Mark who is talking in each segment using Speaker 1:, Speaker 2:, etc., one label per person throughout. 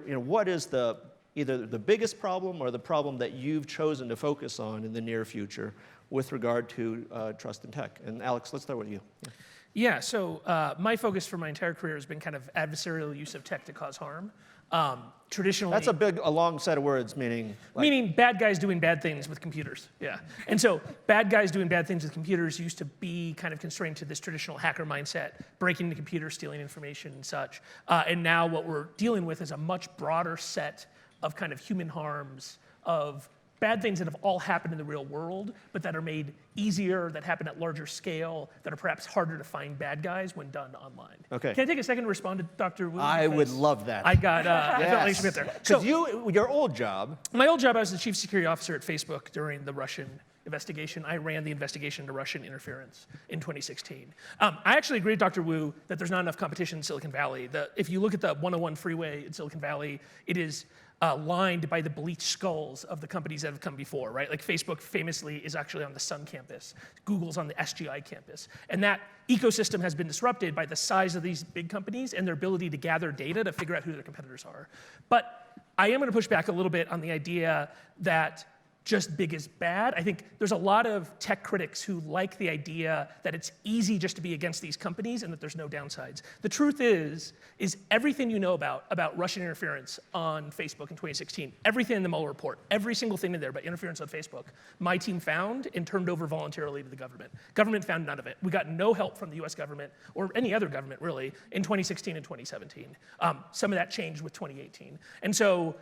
Speaker 1: what is either the biggest problem or the problem that you've chosen to focus on in the near future with regard to trust in tech? And Alex, let's start with you.
Speaker 2: Yeah, so my focus for my entire career has been kind of adversarial use of tech to cause harm. Traditionally,
Speaker 1: that's a long set of words, meaning
Speaker 2: meaning bad guys doing bad things with computers. Yeah, and so bad guys doing bad things with computers used to be kind of constrained to this traditional hacker mindset, breaking into computers, stealing information, and such. And now what we're dealing with is a much broader set of kind of human harms, of bad things that have all happened in the real world, but that are made easier, that happen at larger scale, that are perhaps harder to find bad guys when done online.
Speaker 1: Okay.
Speaker 2: Can I take a second to respond to Dr. Wu?
Speaker 1: I would love that.
Speaker 2: I got, I felt like I should get there.
Speaker 1: Because your old job.
Speaker 2: My old job, I was the chief security officer at Facebook during the Russian investigation. I ran the investigation into Russian interference in 2016. I actually agree with Dr. Wu that there's not enough competition in Silicon Valley. If you look at the 101 freeway in Silicon Valley, it is lined by the bleached skulls of the companies that have come before, right? Like Facebook famously is actually on the Sun campus. Google's on the SGI campus. And that ecosystem has been disrupted by the size of these big companies and their ability to gather data to figure out who their competitors are. But I am going to push back a little bit on the idea that just big is bad. I think there's a lot of tech critics who like the idea that it's easy just to be against these companies and that there's no downsides. The truth is everything you know about Russian interference on Facebook in 2016, everything in the Mueller report, every single thing in there about interference on Facebook, my team found and turned over voluntarily to the government. Government found none of it. We got no help from the US government or any other government really in 2016 and 2017. Some of that changed with 2018. And so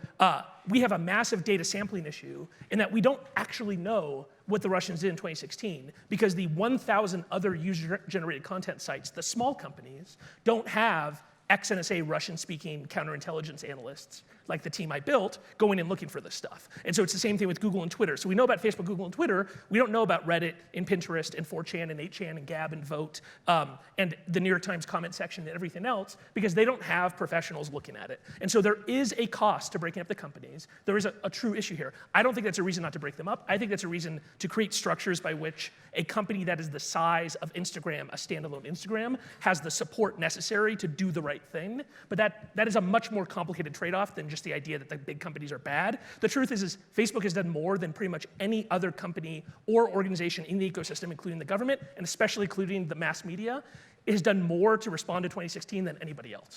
Speaker 2: we have a massive data sampling issue in that we don't actually know what the Russians did in 2016 because the 1,000 other user-generated content sites, the small companies, don't have ex-NSA Russian-speaking counterintelligence analysts, like the team I built, going and looking for this stuff. And so it's the same thing with Google and Twitter. So we know about Facebook, Google, and Twitter. We don't know about Reddit and Pinterest and 4chan and 8chan and Gab and Vote and the New York Times comment section and everything else because they don't have professionals looking at it. And so there is a cost to breaking up the companies. There is a true issue here. I don't think that's a reason not to break them up. I think that's a reason to create structures by which a company that is the size of Instagram, a standalone Instagram, has the support necessary to do the right thing. But that is a much more complicated trade-off than just the idea that the big companies are bad. The truth is Facebook has done more than pretty much any other company or organization in the ecosystem, including the government, and especially including the mass media. It has done more to respond to 2016 than anybody else.